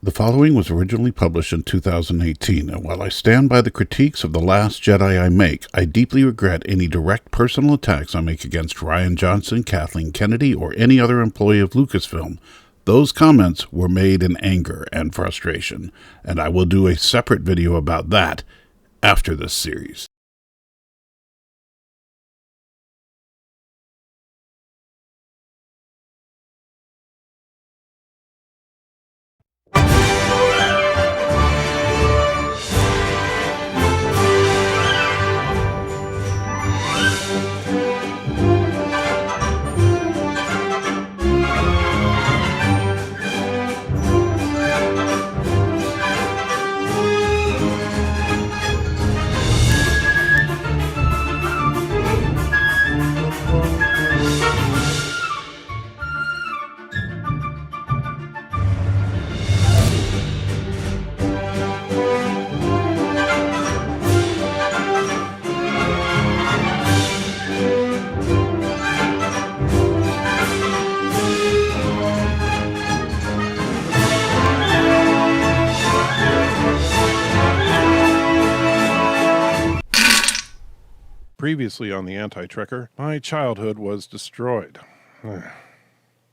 The following was originally published in 2018, and while I stand by the critiques of The Last Jedi I make, I deeply regret any direct personal attacks I make against Rian Johnson, Kathleen Kennedy, or any other employee of Lucasfilm. Those comments were made in anger and frustration, and I will do a separate video about that after this series. Previously on the Anti-Trekker, my childhood was destroyed.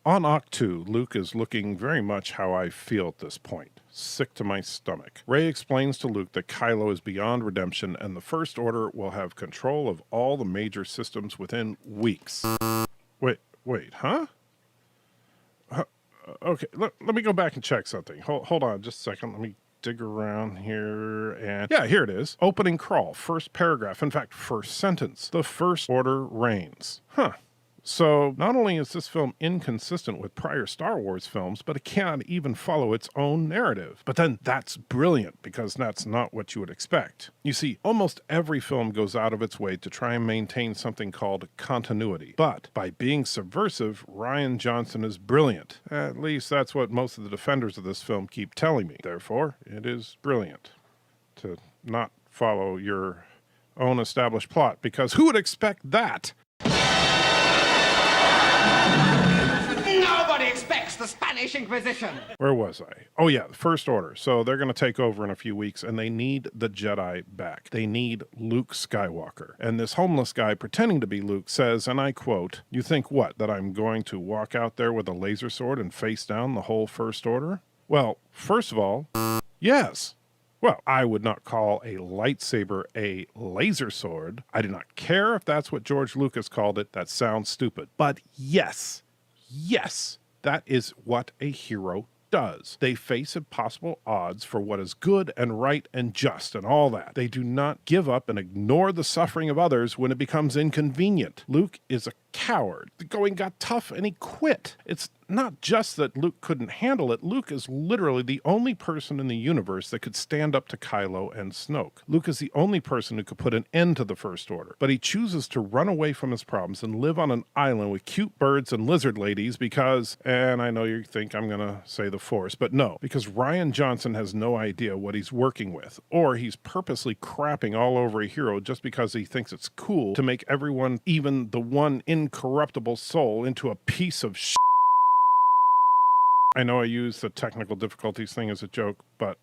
On Octu, Luke is looking very much how I feel at this point, sick to my stomach. Rey explains to Luke that Kylo is beyond redemption and the First Order will have control of all the major systems within weeks. Wait, huh? Okay, let me go back and check something. Hold on just a second, let me dig around here, and yeah, here it is. Opening crawl, first paragraph, in fact, first sentence. The First Order reigns. Huh. So, not only is this film inconsistent with prior Star Wars films, but it cannot even follow its own narrative. But then that's brilliant, because that's not what you would expect. You see, almost every film goes out of its way to try and maintain something called continuity. But, by being subversive, Rian Johnson is brilliant. At least that's what most of the defenders of this film keep telling me. Therefore, it is brilliant to not follow your own established plot, because who would expect that? Nobody expects the Spanish Inquisition. Where was I? Oh yeah, the First Order. So they're going to take over in a few weeks, and they need the Jedi back. They need Luke Skywalker. And this homeless guy pretending to be Luke says, and I quote, "You think what, that I'm going to walk out there with a laser sword and face down the whole First Order?" Well, first of all, yes. Well, I would not call a lightsaber a laser sword. I do not care if that's what George Lucas called it. That sounds stupid. But yes, that is what a hero does. They face impossible odds for what is good and right and just and all that. They do not give up and ignore the suffering of others when it becomes inconvenient. Luke is a coward. The going got tough and he quit. It's not just that Luke couldn't handle it. Luke is literally the only person in the universe that could stand up to Kylo and Snoke. Luke is the only person who could put an end to the First Order. But he chooses to run away from his problems and live on an island with cute birds and lizard ladies because, and I know you think I'm going to say the Force, but no, because Rian Johnson has no idea what he's working with, or he's purposely crapping all over a hero just because he thinks it's cool to make everyone, even the one incorruptible soul, into a piece of shit. I know I use the technical difficulties thing as a joke, but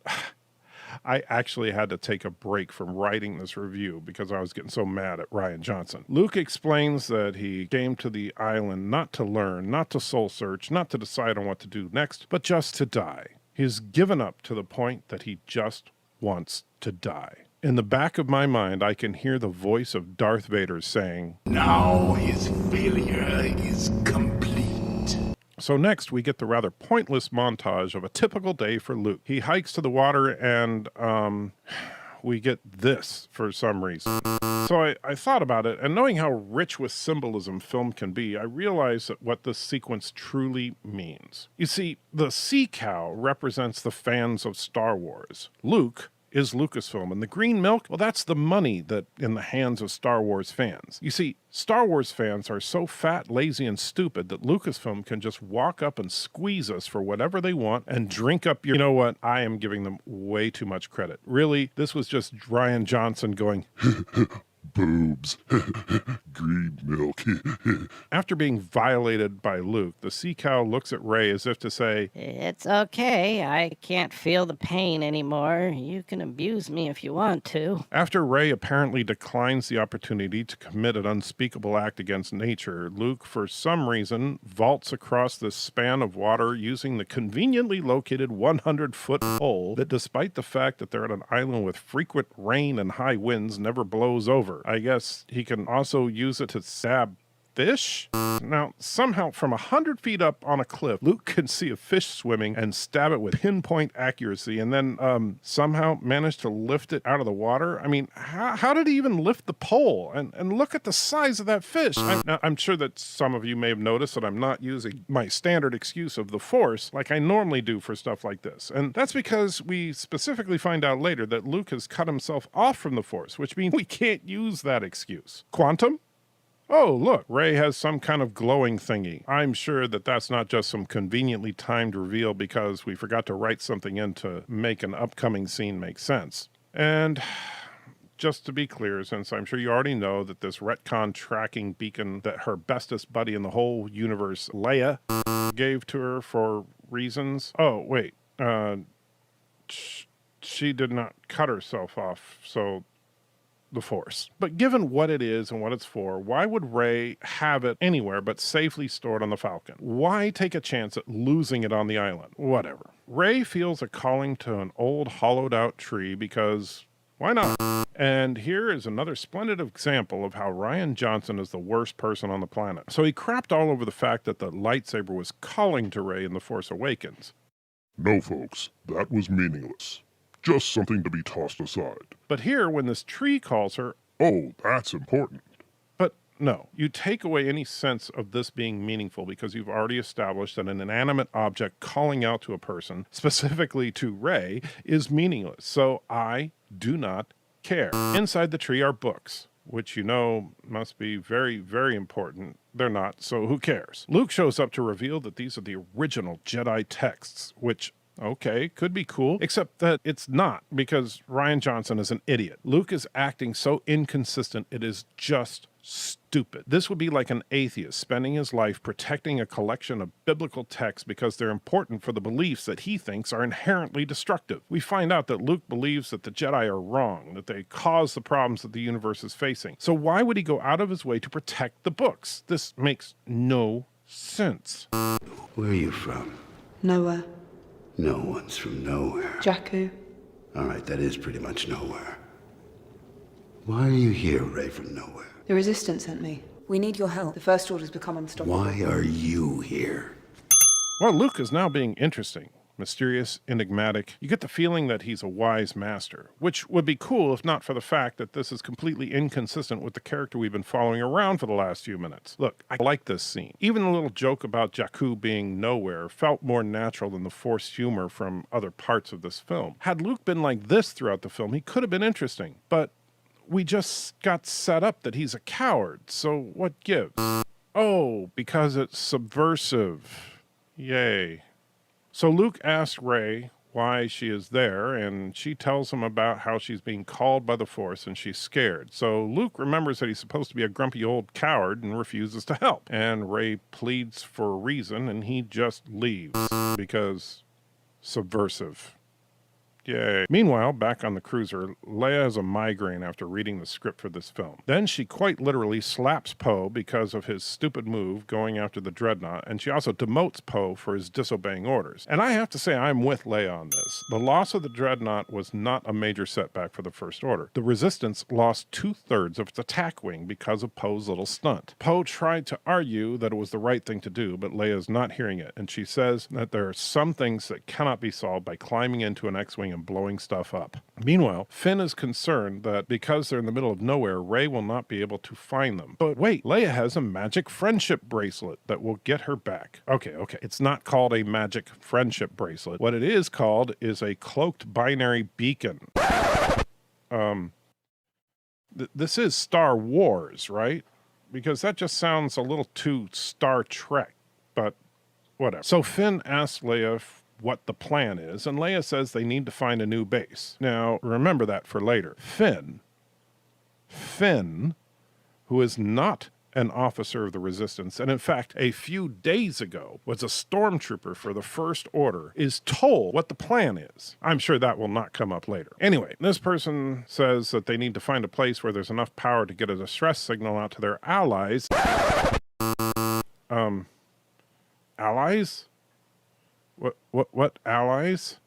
I actually had to take a break from writing this review because I was getting so mad at Rian Johnson. Luke explains that he came to the island not to learn, not to soul search, not to decide on what to do next, but just to die. He's given up to the point that he just wants to die. In the back of my mind, I can hear the voice of Darth Vader saying, "Now his failure is complete." So next, we get the rather pointless montage of a typical day for Luke. He hikes to the water and, we get this for some reason. So I thought about it, and knowing how rich with symbolism film can be, I realized that what this sequence truly means. You see, the sea cow represents the fans of Star Wars. Luke is Lucasfilm, and the green milk, well, that's the money that in the hands of Star Wars fans. You see, Star Wars fans are so fat, lazy, and stupid that Lucasfilm can just walk up and squeeze us for whatever they want and drink up your... You know what? I am giving them way too much credit. Really, this was just Rian Johnson going, Boobs. Green milk. After being violated by Luke, the sea cow looks at Rey as if to say, It's okay. I can't feel the pain anymore. You can abuse me if you want to. After Rey apparently declines the opportunity to commit an unspeakable act against nature, Luke, for some reason, vaults across this span of water using the conveniently located 100-foot pole that, despite the fact that they're at an island with frequent rain and high winds, never blows over. I guess he can also use it to stab fish? Now, somehow from 100 feet up on a cliff, Luke can see a fish swimming and stab it with pinpoint accuracy and then somehow manage to lift it out of the water. I mean, how did he even lift the pole? And look at the size of that fish. I'm sure that some of you may have noticed that I'm not using my standard excuse of the Force like I normally do for stuff like this. And that's because we specifically find out later that Luke has cut himself off from the Force, which means we can't use that excuse. Quantum? Oh, look, Rey has some kind of glowing thingy. I'm sure that that's not just some conveniently timed reveal because we forgot to write something in to make an upcoming scene make sense. And just to be clear, since I'm sure you already know that this retcon tracking beacon that her bestest buddy in the whole universe, Leia, gave to her for reasons. Oh, wait. She did not cut herself off, so the Force. But given what it is and what it's for, why would Rey have it anywhere but safely stored on the Falcon? Why take a chance at losing it on the island? Whatever. Rey feels a calling to an old hollowed out tree because why not? And here is another splendid example of how Rian Johnson is the worst person on the planet. So he crapped all over the fact that the lightsaber was calling to Rey in The Force Awakens. No, folks, that was meaningless. Just something to be tossed aside. But here, when this tree calls her, oh, that's important. But no, you take away any sense of this being meaningful because you've already established that an inanimate object calling out to a person, specifically to Rey, is meaningless. So I do not care. Inside the tree are books, which you know must be very, very important. They're not, so who cares? Luke shows up to reveal that these are the original Jedi texts, which, okay, could be cool, except that it's not, because Rian Johnson is an idiot. Luke is acting so inconsistent, it is just stupid. This would be like an atheist spending his life protecting a collection of biblical texts because they're important for the beliefs that he thinks are inherently destructive. We find out that Luke believes that the Jedi are wrong, that they cause the problems that the universe is facing. So why would he go out of his way to protect the books? This makes no sense. Where are you from? Nowhere. No one's from nowhere. Jakku. All right, that is pretty much nowhere. Why are you here, Rey, from nowhere? The Resistance sent me. We need your help. The First Order's become unstoppable. Why are you here? Well, Luke is now being interesting. Mysterious, enigmatic. You get the feeling that he's a wise master, which would be cool if not for the fact that this is completely inconsistent with the character we've been following around for the last few minutes. Look, I like this scene. Even the little joke about Jakku being nowhere felt more natural than the forced humor from other parts of this film. Had Luke been like this throughout the film, he could have been interesting, but we just got set up that he's a coward, so what gives? Oh, because it's subversive. Yay. So Luke asks Rey why she is there, and she tells him about how she's being called by the Force and she's scared. So Luke remembers that he's supposed to be a grumpy old coward and refuses to help. And Rey pleads for a reason, and he just leaves because subversive. Yay. Meanwhile, back on the cruiser, Leia has a migraine after reading the script for this film. Then she quite literally slaps Poe because of his stupid move going after the Dreadnought, and she also demotes Poe for his disobeying orders. And I have to say I'm with Leia on this. The loss of the Dreadnought was not a major setback for the First Order. The Resistance lost 2/3 of its attack wing because of Poe's little stunt. Poe tried to argue that it was the right thing to do, but Leia's not hearing it, and she says that there are some things that cannot be solved by climbing into an X-Wing and blowing stuff up. Meanwhile, Finn is concerned that because they're in the middle of nowhere, Rey will not be able to find them. But wait, Leia has a magic friendship bracelet that will get her back. Okay. It's not called a magic friendship bracelet. What it is called is a cloaked binary beacon. This is Star Wars, right? Because that just sounds a little too Star Trek, but whatever. So Finn asks Leia what the plan is, and Leia says they need to find a new base. Now, remember that for later. Finn Finn, who is not an officer of the Resistance, and in fact, a few days ago was a stormtrooper for the First Order, is told what the plan is. I'm sure that will not come up later. Anyway, this person says that they need to find a place where there's enough power to get a distress signal out to their allies. Allies? What allies?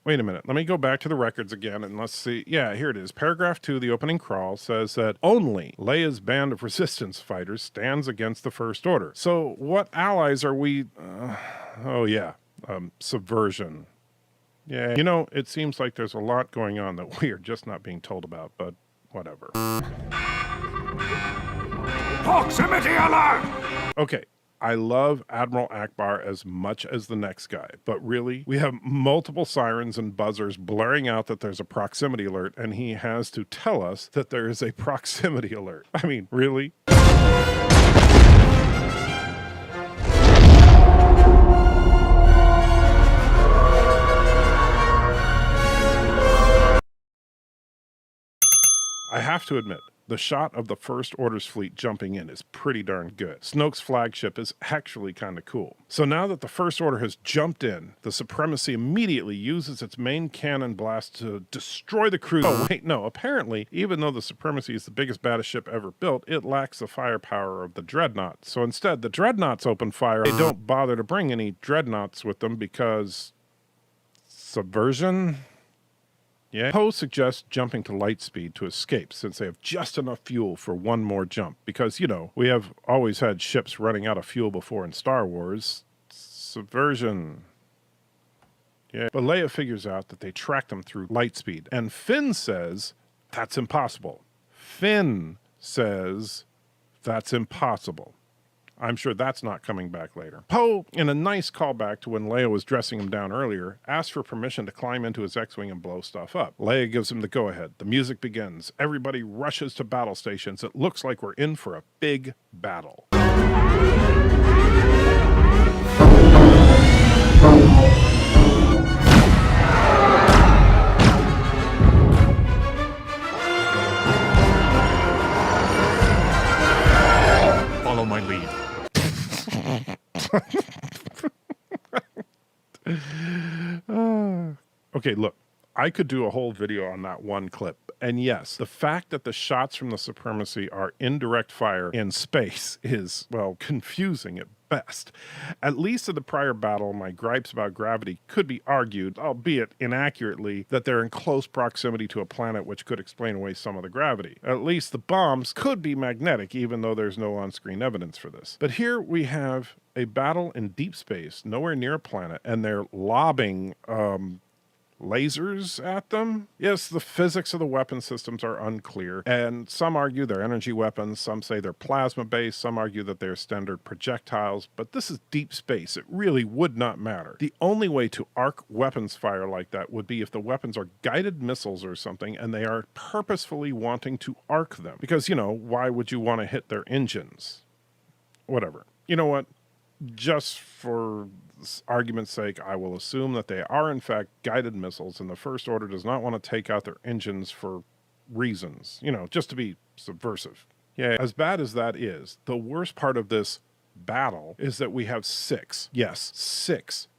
Wait a minute. Let me go back to the records again and let's see. Yeah, here it is. Paragraph 2, the opening crawl, says that only Leia's band of resistance fighters stands against the First Order. So what allies are we... subversion. Yeah, you know, it seems like there's a lot going on that we are just not being told about, but whatever. Proximity alert! Okay. I love Admiral Akbar as much as the next guy, but really, we have multiple sirens and buzzers blaring out that there's a proximity alert, and he has to tell us that there is a proximity alert. I mean, really? I have to admit, the shot of the First Order's fleet jumping in is pretty darn good. Snoke's flagship is actually kind of cool. So now that the First Order has jumped in, the Supremacy immediately uses its main cannon blast to destroy the cruiser. Oh, wait, no. Apparently, even though the Supremacy is the biggest, baddest ship ever built, it lacks the firepower of the Dreadnought. So instead, the Dreadnoughts open fire. They don't bother to bring any Dreadnoughts with them because... subversion? Yeah. Poe suggests jumping to light speed to escape since they have just enough fuel for one more jump. Because, you know, we have always had ships running out of fuel before in Star Wars. Subversion. Yeah. But Leia figures out that they tracked them through light speed. And Finn says, that's impossible. Finn says, that's impossible. I'm sure that's not coming back later. Poe, in a nice callback to when Leia was dressing him down earlier, asks for permission to climb into his X-Wing and blow stuff up. Leia gives him the go-ahead. The music begins. Everybody rushes to battle stations. It looks like we're in for a big battle. Follow my lead. Okay, look, I could do a whole video on that one clip. And yes, the fact that the shots from the Supremacy are indirect fire in space is, well, confusing at best. At least in the prior battle, my gripes about gravity could be argued, albeit inaccurately, that they're in close proximity to a planet which could explain away some of the gravity. At least the bombs could be magnetic, even though there's no on-screen evidence for this. But here we have a battle in deep space, nowhere near a planet, and they're lobbing, lasers at them? Yes, the physics of the weapon systems are unclear, and some argue they're energy weapons, some say they're plasma-based, some argue that they're standard projectiles, but this is deep space. It really would not matter. The only way to arc weapons fire like that would be if the weapons are guided missiles or something, and they are purposefully wanting to arc them. Because, you know, why would you want to hit their engines? Whatever. You know what? Just for argument's sake, I will assume that they are in fact guided missiles, and the First Order does not want to take out their engines for reasons, you know, just to be subversive. Yeah, as bad as that is, the worst part of this battle is that we have six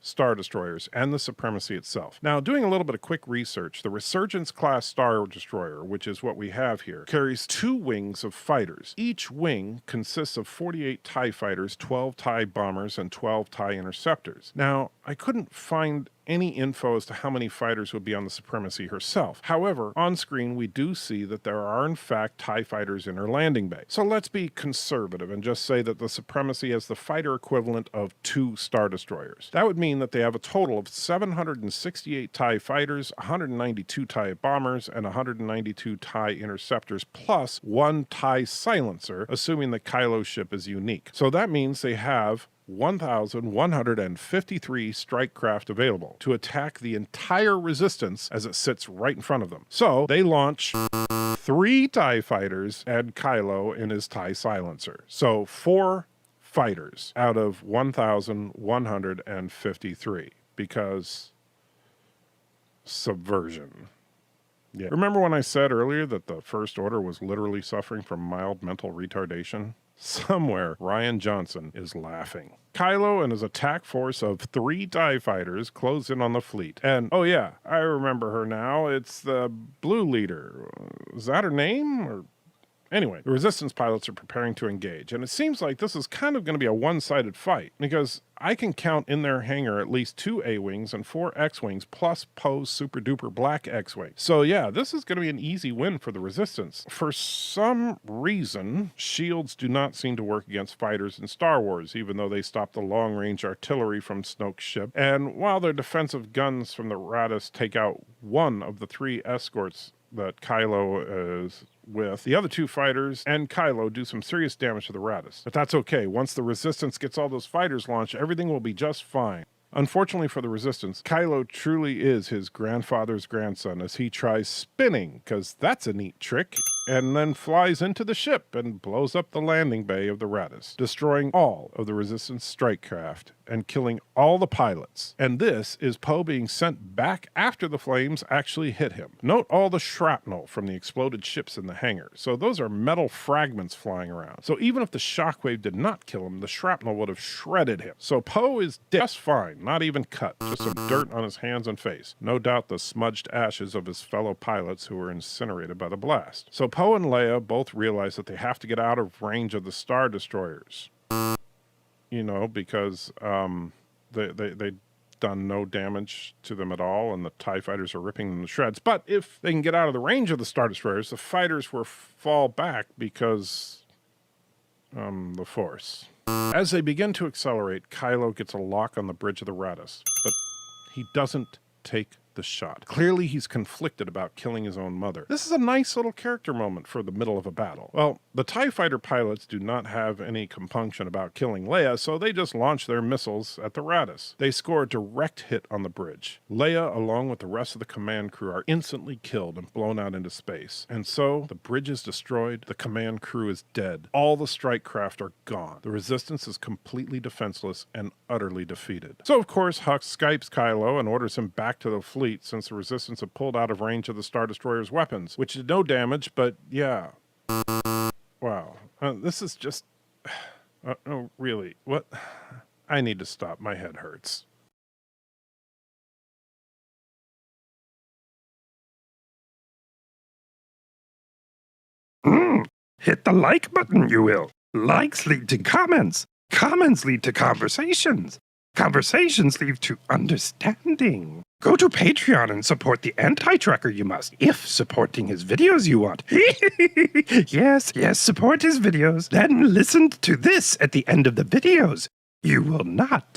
Star Destroyers and the Supremacy itself. Now, doing a little bit of quick research, the Resurgence class Star Destroyer, which is what we have here, carries 2 wings of fighters. Each wing consists of 48 TIE fighters, 12 TIE bombers, and 12 TIE interceptors. Now, I couldn't find any info as to how many fighters would be on the Supremacy herself. However, on screen we do see that there are in fact TIE fighters in her landing bay. So let's be conservative and just say that the Supremacy has the fighter equivalent of 2 Star Destroyers. That would mean that they have a total of 768 TIE fighters, 192 TIE bombers, and 192 TIE interceptors, plus 1 TIE silencer, assuming the Kylo's ship is unique. So that means they have 1,153 strike craft available to attack the entire Resistance as it sits right in front of them. So they launch 3 TIE fighters and Kylo in his TIE silencer. So 4 fighters out of 1,153 because subversion. Yeah. Remember when I said earlier that the First Order was literally suffering from mild mental retardation? Somewhere, Rian Johnson is laughing. Kylo and his attack force of 3 TIE fighters close in on the fleet. And, oh yeah, I remember her now. It's the Blue Leader. Is that her name? Or anyway, the Resistance pilots are preparing to engage. And it seems like this is kind of going to be a one-sided fight, because I can count in their hangar at least 2 A-Wings and 4 X-Wings, plus Poe's super-duper black X-Wing. So yeah, this is going to be an easy win for the Resistance. For some reason, shields do not seem to work against fighters in Star Wars, even though they stop the long-range artillery from Snoke's ship. And while their defensive guns from the Raddus take out 1 of the 3 escorts that Kylo is with, the other 2 fighters and Kylo do some serious damage to the Raddus. But that's okay. Once the Resistance gets all those fighters launched, everything will be just fine. Unfortunately for the Resistance, Kylo truly is his grandfather's grandson as he tries spinning, because that's a neat trick, and then flies into the ship and blows up the landing bay of the Raddus, destroying all of the Resistance strike craft and killing all the pilots. And this is Poe being sent back after the flames actually hit him. Note all the shrapnel from the exploded ships in the hangar. So those are metal fragments flying around. So even if the shockwave did not kill him, the shrapnel would have shredded him. So Poe is just fine. Not even cut, just some dirt on his hands and face. No doubt the smudged ashes of his fellow pilots who were incinerated by the blast. So Poe and Leia both realize that they have to get out of range of the Star Destroyers. You know, because they done no damage to them at all, and the TIE fighters are ripping them to shreds. But if they can get out of the range of the Star Destroyers, the fighters will fall back because the Force. As they begin to accelerate, Kylo gets a lock on the bridge of the Raddus, but he doesn't take the shot. Clearly, he's conflicted about killing his own mother. This is a nice little character moment for the middle of a battle. Well, the TIE fighter pilots do not have any compunction about killing Leia, so they just launch their missiles at the Raddus. They score a direct hit on the bridge. Leia, along with the rest of the command crew, are instantly killed and blown out into space. And so, the bridge is destroyed, the command crew is dead. All the strike craft are gone. The Resistance is completely defenseless and utterly defeated. So, of course, Hux Skypes Kylo and orders him back to the fleet since the Resistance had pulled out of range of the Star Destroyer's weapons, which did no damage, but yeah. Wow. This is just... oh, really? What? I need to stop. My head hurts. Hit the like button, you will. Likes lead to comments. Comments lead to conversations. Conversations lead to understanding. Go to Patreon and support the anti-trucker you must, if supporting his videos you want. Yes, support his videos. Then listen to this at the end of the videos. You will not